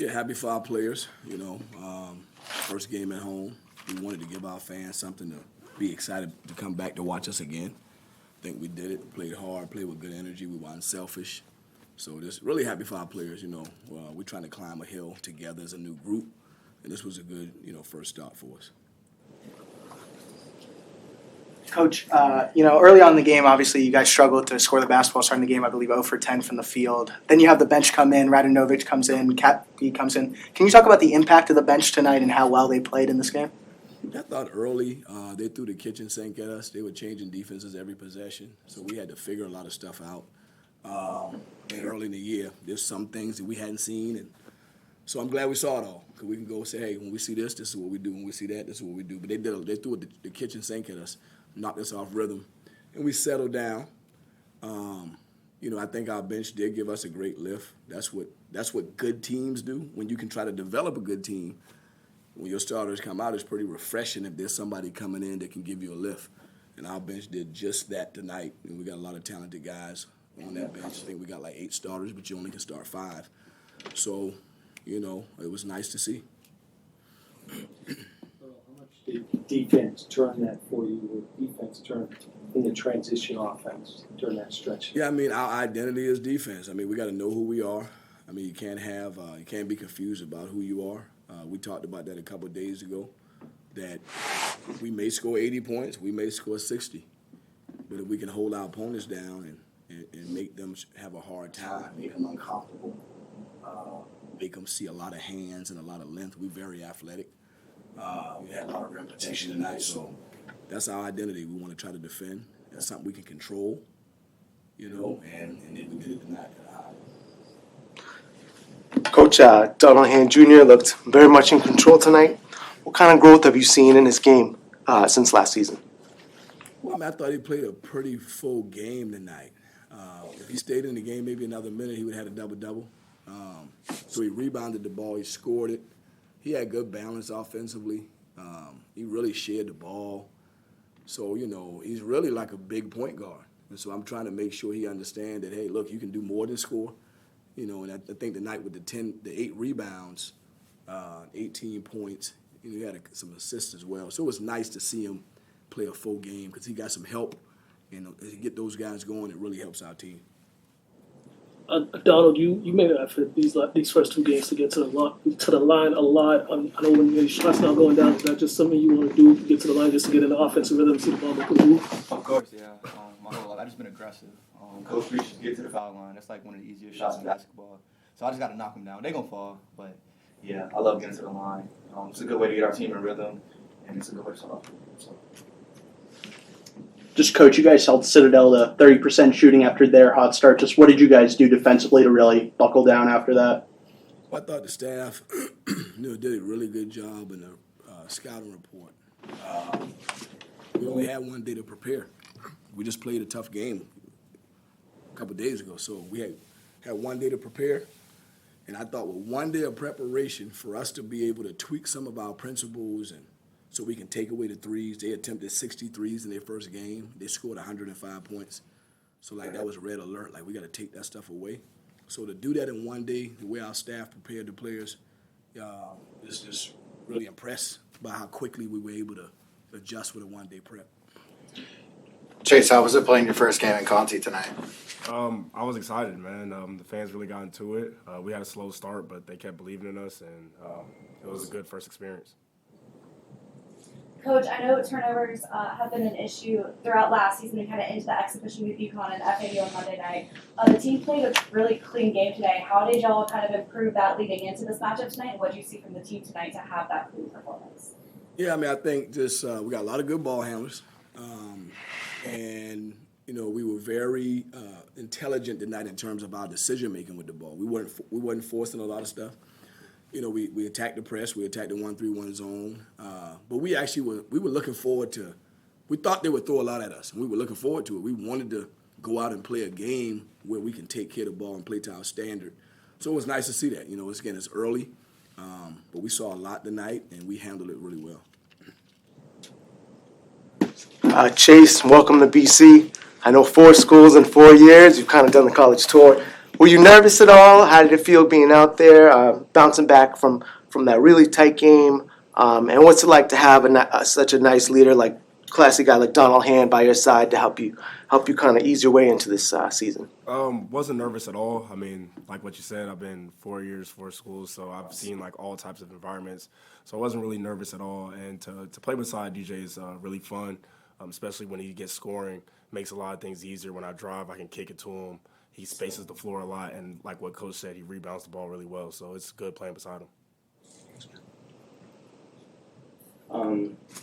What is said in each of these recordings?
Yeah, happy for our players. First game at home. We wanted to give our fans something to be excited to come back to watch us again. I think we did it. Played hard, played with good energy. We were unselfish. So just really happy for our players. We're trying to climb a hill together as a new group, and this was a good, first start for us. Coach, early on in the game, obviously you guys struggled to score the basketball starting the game, I believe 0 for 10 from the field. Then you have the bench come in, Radanovic comes in, Cat B comes in. Can you talk about the impact of the bench tonight and how well they played in this game? I thought early they threw the kitchen sink at us. They were changing defenses every possession, so we had to figure a lot of stuff out. And early in the year, there's some things that we hadn't seen, and so I'm glad we saw it all, because we can go say, hey, when we see this is what we do. When we see that, this is what we do. But they threw the kitchen sink at us, knocked us off rhythm, and we settled down. I think our bench did give us a great lift. That's what good teams do. When you can try to develop a good team, when your starters come out, it's pretty refreshing if there's somebody coming in that can give you a lift. And our bench did just that tonight. And we got a lot of talented guys on that bench. I think we got like 8 starters, but you only can start 5. So, it was nice to see. How much did defense turn that for you? Or defense turn in the transition offense during that stretch? Yeah, our identity is defense. We got to know who we are. You can't be confused about who you are. We talked about that a couple of days ago, that we may score 80 points, we may score 60. But if we can hold our opponents down and make them have a hard time, make them uncomfortable, make them see a lot of hands and a lot of length. We're very athletic. We had a lot of rim protection tonight, so that's our identity. We want to try to defend. That's something we can control, and then we did it tonight. Coach Donaldhan Jr. looked very much in control tonight. What kind of growth have you seen in his game since last season? Well, I thought he played a pretty full game tonight. If he stayed in the game maybe another minute, he would have had a double-double. So he rebounded the ball. He scored it. He had good balance offensively. He really shared the ball. So, he's really like a big point guard. And so I'm trying to make sure he understands that, hey, look, you can do more than score. And I think tonight with the 8 rebounds, 18 points, he had some assists as well. So it was nice to see him play a full game, because he got some help. As you get those guys going, it really helps our team. Donald, you made an effort these first 2 games to get to the line a lot. I know when your shots not going down, is that just something you want to do, get to the line just to get in the offensive rhythm, see the ball go through? Of course, yeah. My whole life, I've just been aggressive. Coach reaches to get to the foul line. That's like one of the easiest shots in basketball. So I just got to knock them down. They're going to fall, but yeah, I love getting to the line. It's a good way to get our team in rhythm, and it's a good way to start off. So. Just, Coach, you guys held Citadel to 30% shooting after their hot start. Just what did you guys do defensively to really buckle down after that? Well, I thought the staff did a really good job in the scouting report. We only had 1 day to prepare. We just played a tough game a couple of days ago, so we had 1 day to prepare. And I thought with 1 day of preparation, for us to be able to tweak some of our principles and so we can take away the threes. They attempted 60 threes in their first game. They scored 105 points. So, that was a red alert. We got to take that stuff away. So to do that in 1 day, the way our staff prepared the players, is just really impressed by how quickly we were able to adjust with a 1 day prep. Chase, how was it playing your first game in Conti tonight? I was excited, man. The fans really got into it. We had a slow start, but they kept believing in us, and it was a good first experience. Coach, I know turnovers have been an issue throughout last season and kind of into the exhibition with UConn and FAU on Monday night. The team played a really clean game today. How did y'all kind of improve that leading into this matchup tonight? And what did you see from the team tonight to have that clean performance? Yeah, I think just we got a lot of good ball handlers. And, we were very intelligent tonight in terms of our decision-making with the ball. We weren't forcing a lot of stuff. We attacked the press, we attacked the 1-3-1 zone, but we were looking forward to. We thought they would throw a lot at us, and we were looking forward to it. We wanted to go out and play a game where we can take care of the ball and play to our standard. So it was nice to see that. It's early, but we saw a lot tonight, and we handled it really well. Chase, welcome to BC. I know 4 schools in 4 years. You've kind of done the college tour. Were you nervous at all? How did it feel being out there, bouncing back from that really tight game? And what's it like to have such a nice leader, like classy guy like Donald Hand by your side to help you kind of ease your way into this season? Wasn't nervous at all. I mean, like what you said, I've been 4 years, 4 schools, so I've seen like all types of environments. So I wasn't really nervous at all. And to play beside DJ is really fun, especially when he gets scoring. Makes a lot of things easier. When I drive, I can kick it to him. He spaces the floor a lot, and like what Coach said, he rebounds the ball really well. So it's good playing beside him.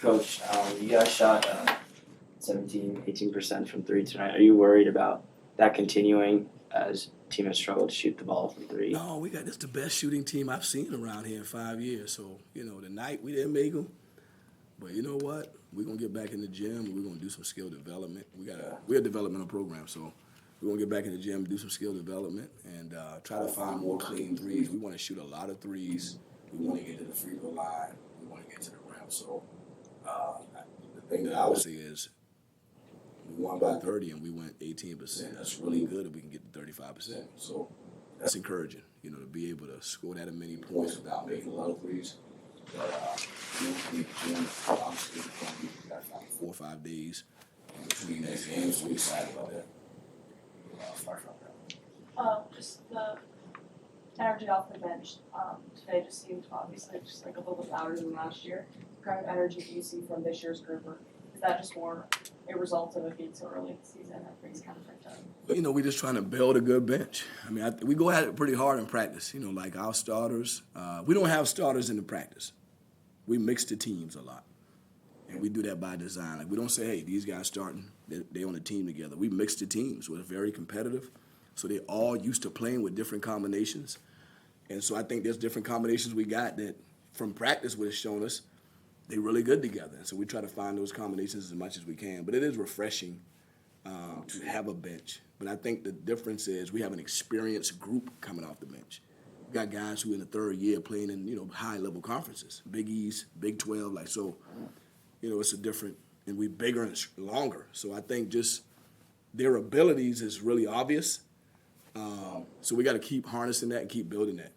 Coach, you guys shot 18% from three tonight. Are you worried about that continuing as team has struggled to shoot the ball from three? No, this the best shooting team I've seen around here in 5 years. So, tonight we didn't make them. But you know what? We're going to get back in the gym. We're going to do some skill development. We're a developmental program, so we're going to get back in the gym, do some skill development, and try to find more clean threes. We want to shoot a lot of threes. We want to get to the free throw line. We want to get to the rim. So the thing that I would say is we won by 30 and we went 18%. That's really good if we can get to 35%. So that's encouraging, to be able to score that many points without making a lot of threes. But, we obviously got 4 or 5 days in between next games, so we're excited about that. Just the energy off the bench today just seemed obviously just like a little bit louder than last year. What kind of energy do you see from this year's group, or is that just more a result of it being so early in the season and everything's kind of freaked out? We're just trying to build a good bench. I mean, we go at it pretty hard in practice. Like our starters, we don't have starters in the practice. We mix the teams a lot, and we do that by design. Like we don't say, "Hey, these guys starting, they on a team together." We mix the teams. We're very competitive, so they're all used to playing with different combinations. And so I think there's different combinations we got that from practice would have shown us they're really good together. And so we try to find those combinations as much as we can. But it is refreshing to have a bench. But I think the difference is we have an experienced group coming off the bench. We got guys who in the third year playing in high-level conferences, Big East, Big 12, it's a different, and we're bigger and longer. So I think just their abilities is really obvious. So we got to keep harnessing that and keep building that.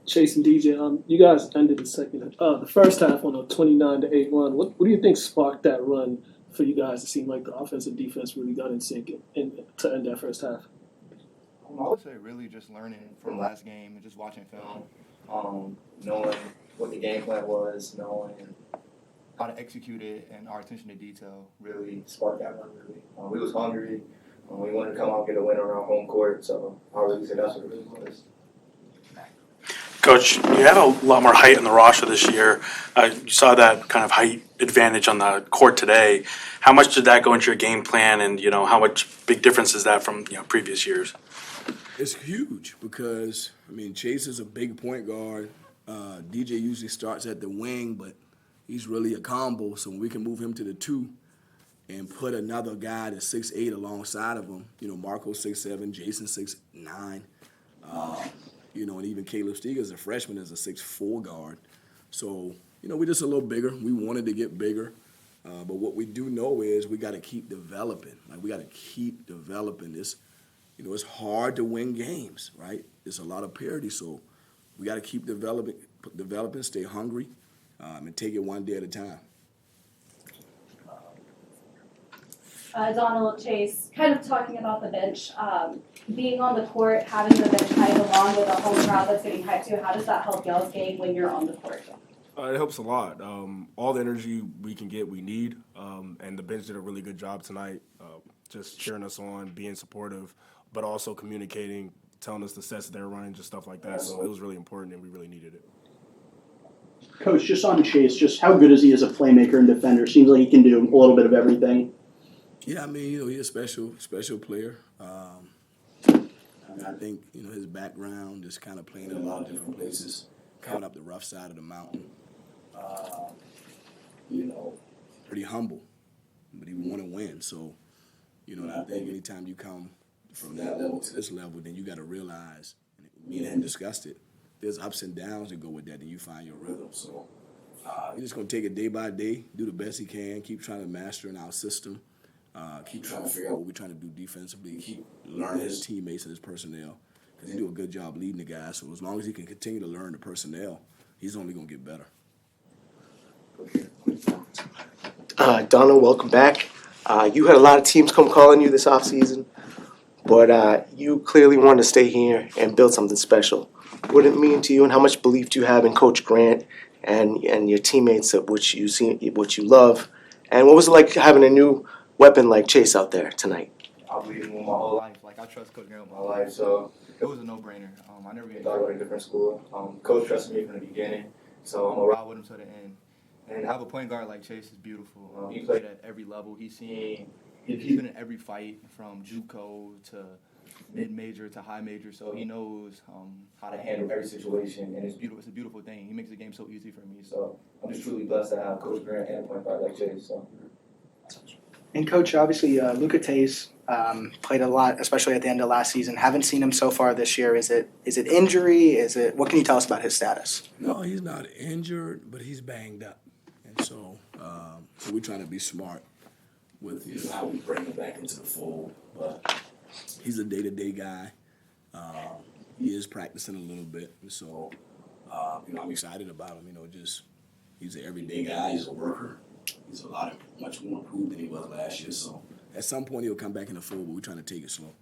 Chase and DJ, you guys ended the first half on a 29-8 run. What do you think sparked that run for you guys? It seemed like the offense and defense really got in sync to end that first half. I would say really just learning from last game and just watching film, knowing what the game plan was, knowing how to execute it, and our attention to detail really sparked that run. Really, we was hungry. We wanted to come out and get a win on our home court, so I really say that's what it really was. Coach, you have a lot more height in the roster this year. You saw that kind of height advantage on the court today. How much did that go into your game plan, and how much big difference is that from previous years? It's huge because Chase is a big point guard. DJ usually starts at the wing, but he's really a combo. So when we can move him to the 2 and put another guy that's 6'8" alongside of him, Marco 6'7", Jason 6'9". And even Caleb Steger, a freshman, is a 6'4" guard. So, we're just a little bigger. We wanted to get bigger. But what we do know is we got to keep developing. We got to keep developing this. It's hard to win games, right? It's a lot of parity. So we got to keep developing, stay hungry, and take it one day at a time. Donald, Chase, kind of talking about the bench, being on the court, having the bench hype along with a home crowd that's getting hyped too, how does that help y'all's game when you're on the court? It helps a lot. All the energy we can get, we need. And the bench did a really good job tonight, just cheering us on, being supportive, but also communicating, telling us the sets they're running, just stuff like that. So it was really important, and we really needed it. Coach, just on Chase, just how good is he as a playmaker and defender? Seems like he can do a little bit of everything. Yeah, he's a special player. I think, his background, just kind of playing in a lot of different places, coming up the rough side of the mountain. Pretty humble, but he want to win. So, and I think anytime you come from that level to this level, then you got to realize, me and him discussed it, there's ups and downs that go with that, and you find your rhythm. So he's just going to take it day by day, do the best he can, keep trying to master in our system. keep trying to figure out what we're trying to do defensively, keep learning his teammates and his personnel, because he do a good job leading the guys. So as long as he can continue to learn the personnel, he's only going to get better. Donna, welcome back. You had a lot of teams come calling you this offseason, but you clearly wanted to stay here and build something special. What did it mean to you, and how much belief do you have in Coach Grant and your teammates, of which you love? And what was it like having a new weapon like Chase out there tonight? I believe in him my whole life. Like, I trust Coach Grant with my life, so it was a no-brainer. I never even thought about a different school. Coach trusted me from the beginning, so I'm going to ride with him to the end. And to have a point guard like Chase is beautiful. He played at every level. He's been in every fight, from JUCO to mid-major to high major, so he knows how to handle every situation, and it's beautiful. It's a beautiful thing. He makes the game so easy for me, so I'm just truly blessed to have Coach Grant and a point guard like Chase. So. And Coach, obviously, Luka Tays played a lot, especially at the end of last season. Haven't seen him so far this year. Is it injury? What can you tell us about his status? No, he's not injured, but he's banged up, and so we're trying to be smart with how we bring him back into the fold. But he's a day-to-day guy. He is practicing a little bit, and so I'm excited about him. He's an everyday guy. He's a worker. He's much more improved than he was last year. So at some point he'll come back in the fold, but we're trying to take it slow.